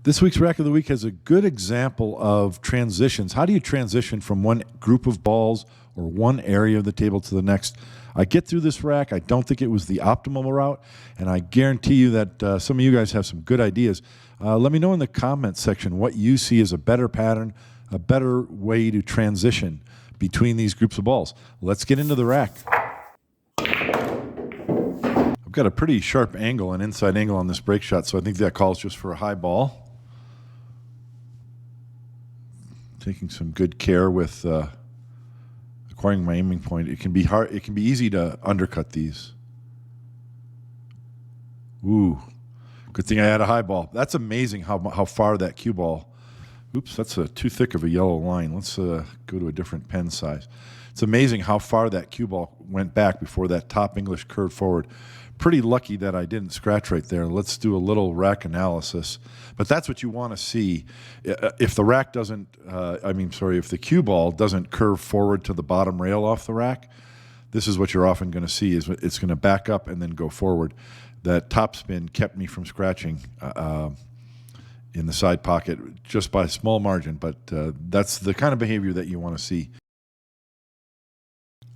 This week's Rack of the Week has a good example of transitions. How do you transition from one group of balls or one area of the table to the next? I get through this rack. I don't think it was the optimal route, and I guarantee you that some of you guys have some good ideas. Let me know in the comments section what you see as a better pattern, a better way to transition between these groups of balls. Let's get into the rack. I've got a pretty sharp angle, an inside angle on this break shot, so I think that calls just for a high ball. Taking some good care with acquiring my aiming point. It can be hard. It can be easy to undercut these. Ooh, good thing I had a high ball. That's amazing how far that cue ball. Oops, that's too thick of a yellow line. Let's go to a different pen size. It's amazing how far that cue ball went back before that top English curved forward. Pretty lucky that I didn't scratch right there. Let's do a little rack analysis. But that's what you want to see. If the rack doesn't, if the cue ball doesn't curve forward to the bottom rail off the rack, this is what you're often going to see. Is it's going to back up and then go forward. That top spin kept me from scratching in the side pocket just by a small margin. But that's the kind of behavior that you want to see.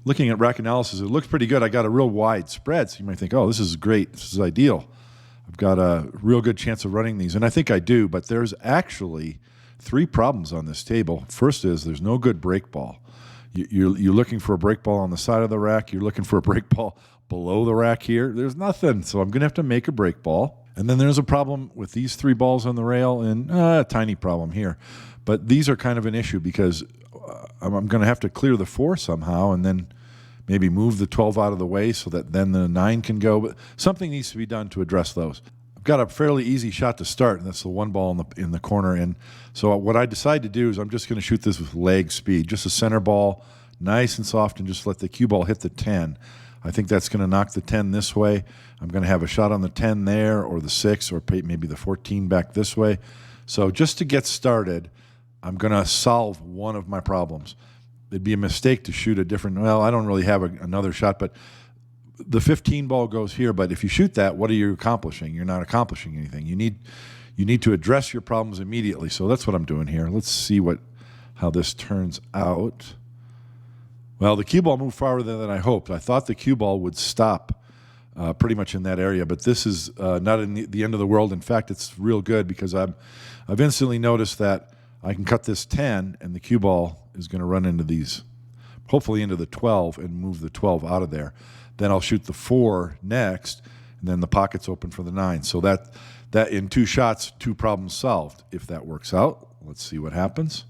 Looking at rack analysis, it looks pretty good. I got a real wide spread, so you might think, oh, this is great. This is ideal. I've got a real good chance of running these, and I think I do, but there's actually 3 problems on this table. First is there's no good break ball. You're looking for a break ball on the side of the rack. You're looking for a break ball below the rack here. There's nothing, so I'm going to have to make a break ball. And then there's a problem with these 3 balls on the rail, and a tiny problem here. But these are kind of an issue because I'm going to have to clear the 4 somehow and then maybe move the 12 out of the way so that then the 9 can go. But something needs to be done to address those. I've got a fairly easy shot to start, and that's the 1 ball in the corner. And so what I decide to do is I'm just going to shoot this with leg speed, just a center ball, nice and soft, and just let the cue ball hit the 10. I think that's going to knock the 10 this way. I'm going to have a shot on the 10 there, or the 6, or maybe the 14 back this way. So just to get started, I'm going to solve one of my problems. It'd be a mistake to shoot a different, well, I don't really have another shot, but the 15 ball goes here, but if you shoot that, what are you accomplishing? You're not accomplishing anything. You need to address your problems immediately. So that's what I'm doing here. Let's see how this turns out. Well, the cue ball moved farther than I hoped. I thought the cue ball would stop pretty much in that area, but this is not in the end of the world. In fact, it's real good because I've instantly noticed that I can cut this 10, and the cue ball is going to run into these, hopefully into the 12, and move the 12 out of there. Then I'll shoot the 4 next, and then the pocket's open for the 9. So that in 2 shots, 2 problems solved. If that works out, let's see what happens.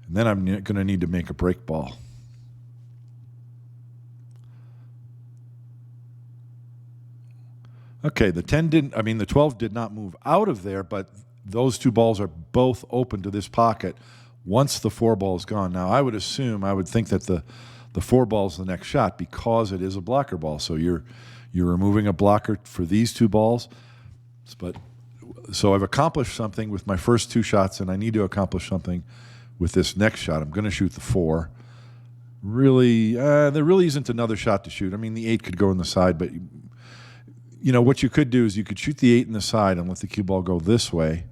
And then I'm going to need to make a break ball. Okay, the 12 did not move out of there, but those 2 balls are both open to this pocket once the 4 ball is gone. Now, I would think that the 4 ball is the next shot because it is a blocker ball. So you're removing a blocker for these 2 balls. So I've accomplished something with my first 2 shots, and I need to accomplish something with this next shot. I'm going to shoot the 4. Really, there really isn't another shot to shoot. I mean, the 8 could go in the side, but what you could do is you could shoot the 8 in the side and let the cue ball go this way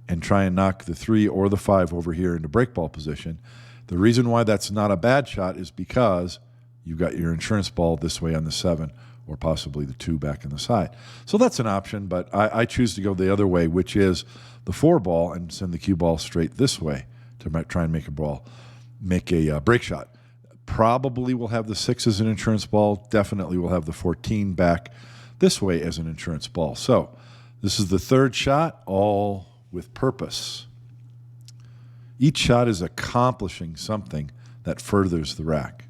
and try and knock the 3 or the 5 over here into break ball position. The reason why that's not a bad shot is because you've got your insurance ball this way on the 7 or possibly the 2 back in the side. So that's an option, but I choose to go the other way, which is the 4 ball and send the cue ball straight this way to try and make a break shot. Probably will have the 6 as an insurance ball. Definitely will have the 14 back this way as an insurance ball. So this is the 3rd shot, all with purpose. Each shot is accomplishing something that furthers the rack.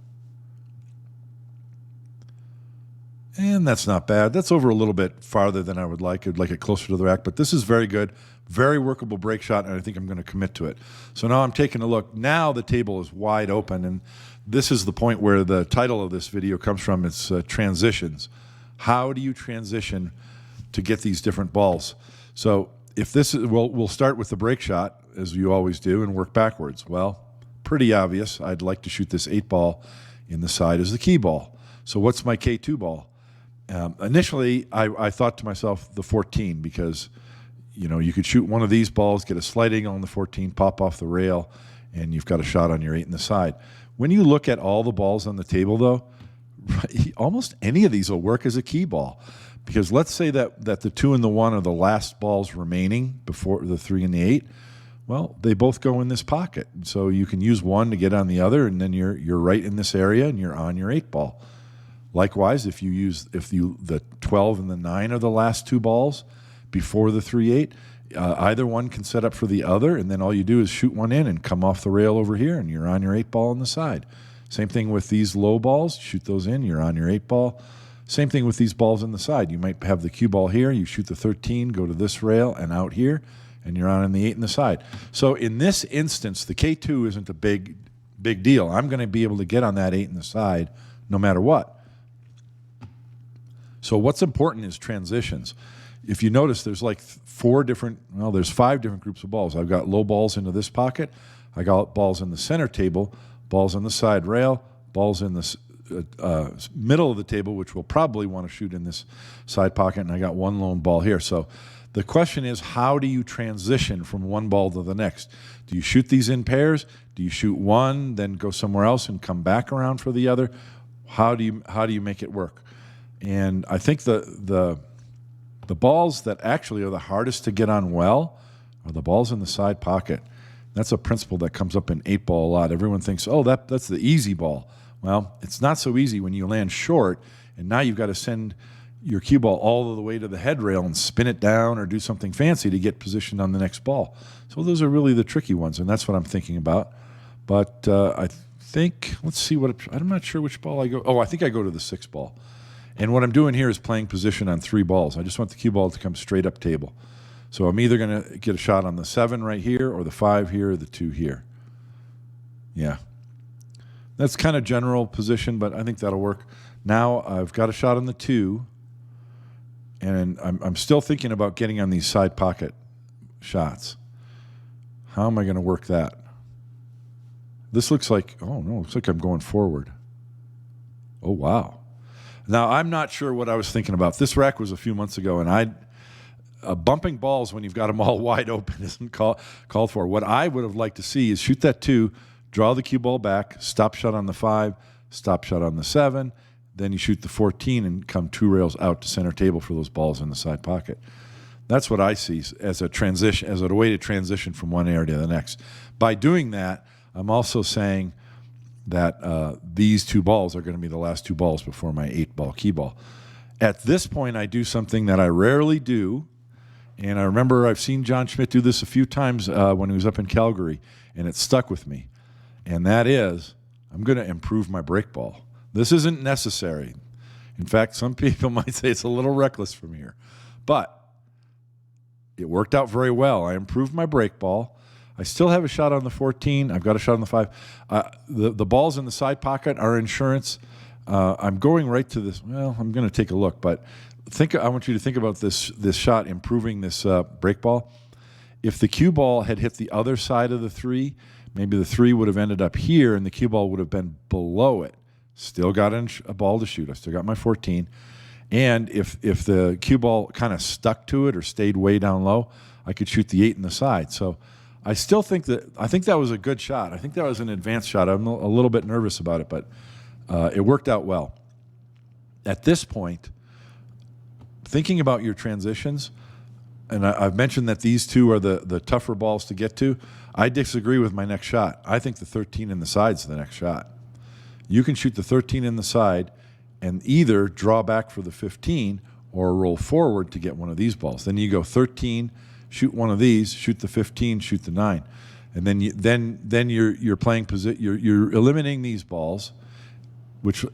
And that's not bad. That's over a little bit farther than I would like. I'd like it closer to the rack, but this is very good. Very workable break shot, and I think I'm going to commit to it. So now I'm taking a look. Now the table is wide open, and this is the point where the title of this video comes from. It's transitions. How do you transition to get these different balls? So if this is, we'll start with the break shot, as you always do, and work backwards. Well, pretty obvious. I'd like to shoot this 8 ball in the side as the key ball. So what's my K2 ball? Initially, I thought to myself the 14 because you could shoot one of these balls, get a slight angle on the 14, pop off the rail, and you've got a shot on your 8 in the side. When you look at all the balls on the table, though, almost any of these will work as a key ball. Because let's say that the 2 and the 1 are the last balls remaining before the 3 and the 8. Well, they both go in this pocket. So you can use one to get on the other, and then you're right in this area, and you're on your 8 ball. Likewise, if the 12 and the 9 are the last 2 balls before the 3-8, either one can set up for the other, and then all you do is shoot one in and come off the rail over here, and you're on your 8 ball on the side. Same thing with these low balls. Shoot those in, you're on your 8 ball. Same thing with these balls on the side. You might have the cue ball here, you shoot the 13, go to this rail and out here, and you're on the 8 in the side. So in this instance, the K2 isn't a big deal. I'm going to be able to get on that 8 in the side no matter what. So what's important is transitions. If you notice, there's like there's 5 different groups of balls. I've got low balls into this pocket. I got balls in the center table, balls on the side rail, balls in the middle of the table, which we'll probably want to shoot in this side pocket, and I got one lone ball here. So the question is, how do you transition from one ball to the next? Do you shoot these in pairs? Do you shoot one, then go somewhere else and come back around for the other? How do you make it work? And I think the balls that actually are the hardest to get on well are the balls in the side pocket. That's a principle that comes up in 8 ball a lot. Everyone thinks, oh, that's the easy ball. Well, it's not so easy when you land short, and now you've got to send your cue ball all the way to the head rail and spin it down or do something fancy to get positioned on the next ball. So those are really the tricky ones, and that's what I'm thinking about. But I think, let's see I'm not sure which ball I go. Oh, I think I go to the 6 ball. And what I'm doing here is playing position on 3 balls. I just want the cue ball to come straight up table. So I'm either going to get a shot on the 7 right here, or the 5 here, or the 2 here. Yeah. That's kind of general position, but I think that'll work. Now I've got a shot on the 2, and I'm still thinking about getting on these side pocket shots. How am I going to work that? This looks like, oh no, looks like I'm going forward. Oh wow. Now I'm not sure what I was thinking about. This rack was a few months ago, and bumping balls when you've got them all wide open isn't called for. What I would have liked to see is shoot that 2, draw the cue ball back, stop shot on the 5, stop shot on the 7, then you shoot the 14 and come 2 rails out to center table for those balls in the side pocket. That's what I see as a transition, as a way to transition from one area to the next. By doing that, I'm also saying that these 2 balls are going to be the last 2 balls before my 8 ball key ball. At this point, I do something that I rarely do, and I remember I've seen John Schmidt do this a few times when he was up in Calgary, and it stuck with me. And that is, I'm going to improve my break ball. This isn't necessary. In fact, some people might say it's a little reckless from here. But it worked out very well. I improved my break ball. I still have a shot on the 14. I've got a shot on the 5. The balls in the side pocket are insurance. I'm going right to this. Well, I'm going to take a look. But I want you to think about this shot, improving this break ball. If the cue ball had hit the other side of the 3, maybe the 3 would have ended up here, and the cue ball would have been below it. Still got a ball to shoot. I still got my 14. And if the cue ball kind of stuck to it or stayed way down low, I could shoot the 8 in the side. So I still think that was a good shot. I think that was an advanced shot. I'm a little bit nervous about it, but it worked out well. At this point, thinking about your transitions, and I've mentioned that these 2 are the tougher balls to get to. I disagree with my next shot. I think the 13 in the side is the next shot. You can shoot the 13 in the side and either draw back for the 15 or roll forward to get one of these balls. Then you go 13, shoot one of these, shoot the 15, shoot the 9, and then you're playing you're eliminating these balls,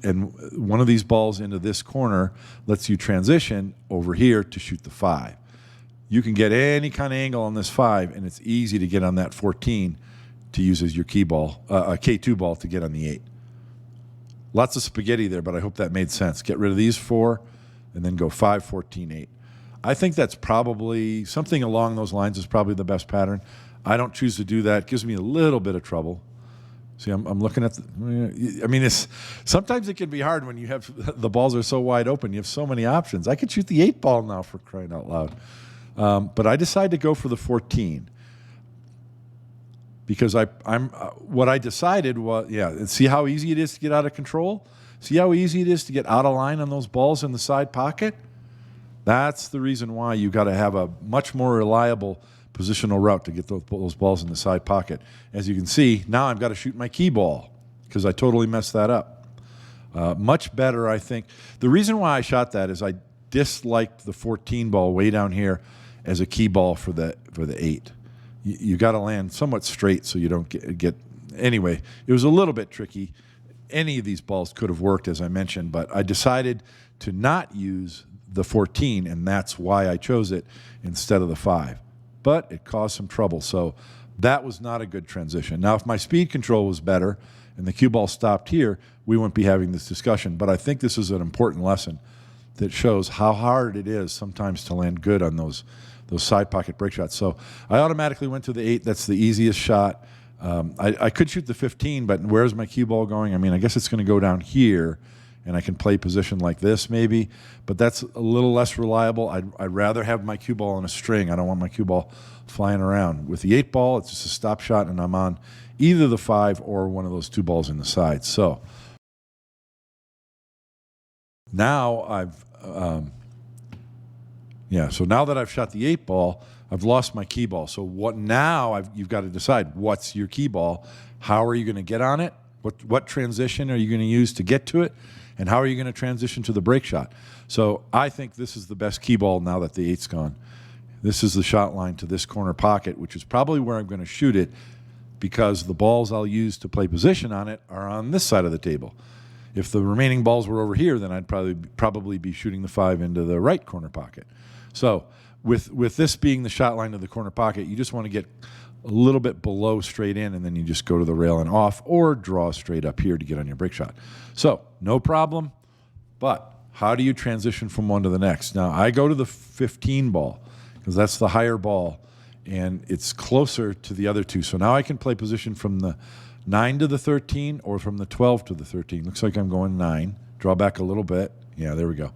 and one of these balls into this corner lets you transition over here to shoot the 5. You can get any kind of angle on this 5, and it's easy to get on that 14 to use as your key ball, a K2 ball to get on the 8. Lots of spaghetti there, but I hope that made sense. Get rid of these 4, and then go 5, 14, 8. I think that's probably something along those lines is probably the best pattern. I don't choose to do that. It gives me a little bit of trouble. See, I'm looking at sometimes it can be hard when you have the balls are so wide open. You have so many options. I could shoot the 8 ball now, for crying out loud. But I decided to go for the 14 because what I decided was, see how easy it is to get out of control? See how easy it is to get out of line on those balls in the side pocket? That's the reason why you got to have a much more reliable positional route to get those balls in the side pocket. As you can see, now I've got to shoot my key ball because I totally messed that up. Much better, I think. The reason why I shot that is I disliked the 14 ball way down here as a key ball for the 8. You got to land somewhat straight so you don't get. Anyway, it was a little bit tricky. Any of these balls could have worked, as I mentioned, but I decided to not use the 14, and that's why I chose it instead of the 5. But it caused some trouble, so that was not a good transition. Now, if my speed control was better and the cue ball stopped here, we wouldn't be having this discussion. But I think this is an important lesson that shows how hard it is sometimes to land good on those side pocket break shots. So I automatically went to the 8. That's the easiest shot. I could shoot the 15, but where's my cue ball going? I mean, I guess it's going to go down here, and I can play position like this maybe, but that's a little less reliable. I'd rather have my cue ball on a string. I don't want my cue ball flying around. With the 8 ball, it's just a stop shot, and I'm on either the 5 or one of those 2 balls in the side. So now so now that I've shot the 8 ball, I've lost my key ball. So what now? You've got to decide what's your key ball. How are you going to get on it? What transition are you going to use to get to it? And how are you going to transition to the break shot? So I think this is the best key ball now that the 8's gone. This is the shot line to this corner pocket, which is probably where I'm going to shoot it because the balls I'll use to play position on it are on this side of the table. If the remaining balls were over here, then I'd probably be shooting the 5 into the right corner pocket. So with this being the shot line to the corner pocket, you just want to get a little bit below straight in, and then you just go to the rail and off, or draw straight up here to get on your break shot. So no problem, but how do you transition from one to the next? Now, I go to the 15 ball because that's the higher ball, and it's closer to the other 2. So now I can play position from the 9 to the 13 or from the 12 to the 13. Looks like I'm going 9. Draw back a little bit. Yeah, there we go.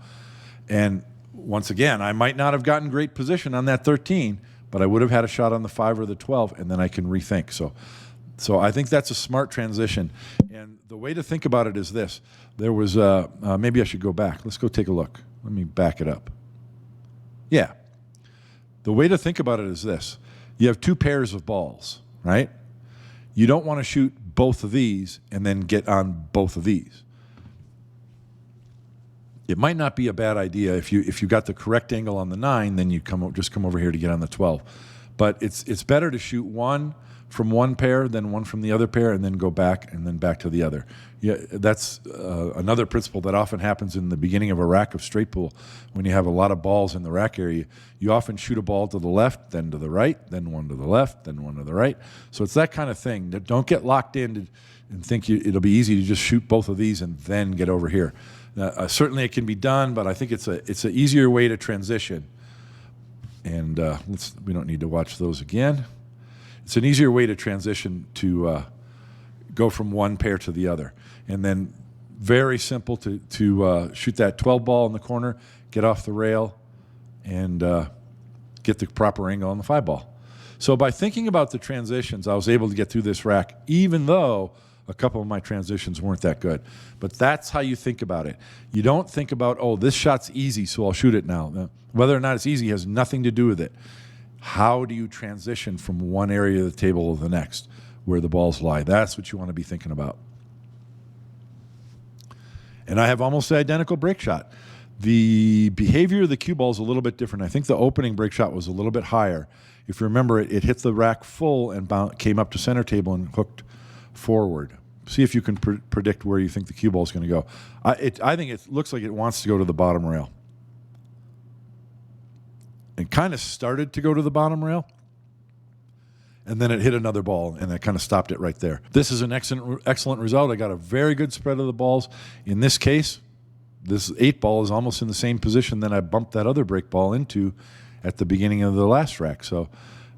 And once again, I might not have gotten great position on that 13, but I would have had a shot on the 5 or the 12, and then I can rethink. So I think that's a smart transition. And the way to think about it is this. There was maybe I should go back. Let's go take a look. Let me back it up. Yeah. The way to think about it is this. You have 2 pairs of balls, right? You don't want to shoot both of these and then get on both of these. It might not be a bad idea if you got the correct angle on the 9, then you just come over here to get on the 12. But it's better to shoot one from one pair than one from the other pair, and then go back and then back to the other. Yeah, that's another principle that often happens in the beginning of a rack of straight pool. When you have a lot of balls in the rack area, you often shoot a ball to the left, then to the right, then one to the left, then one to the right. So it's that kind of thing. Don't get locked in and think it'll be easy to just shoot both of these and then get over here. Certainly it can be done, but I think it's an easier way to transition. And we don't need to watch those again. It's an easier way to transition to go from one pair to the other. And then very simple to shoot that 12 ball in the corner, get off the rail, and get the proper angle on the 5 ball. So by thinking about the transitions, I was able to get through this rack, even though a couple of my transitions weren't that good. But that's how you think about it. You don't think about, oh, this shot's easy, so I'll shoot it now. Whether or not it's easy has nothing to do with it. How do you transition from one area of the table to the next where the balls lie? That's what you want to be thinking about. And I have almost the identical break shot. The behavior of the cue ball is a little bit different. I think the opening break shot was a little bit higher. If you remember, it hit the rack full and came up to center table and hooked forward. See if you can predict where you think the cue ball is going to go. I think it looks like it wants to go to the bottom rail. It kind of started to go to the bottom rail, and then it hit another ball, and that kind of stopped it right there. This is an excellent result. I got a very good spread of the balls. In this case, this 8 ball is almost in the same position that I bumped that other break ball into at the beginning of the last rack. So,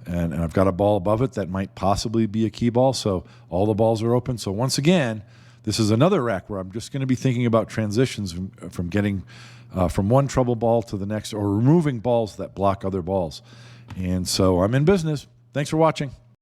and I've got a ball above it that might possibly be a key ball, so all the balls are open. So once again, this is another rack where I'm just going to be thinking about transitions from getting from one trouble ball to the next, or removing balls that block other balls. And so I'm in business. Thanks for watching.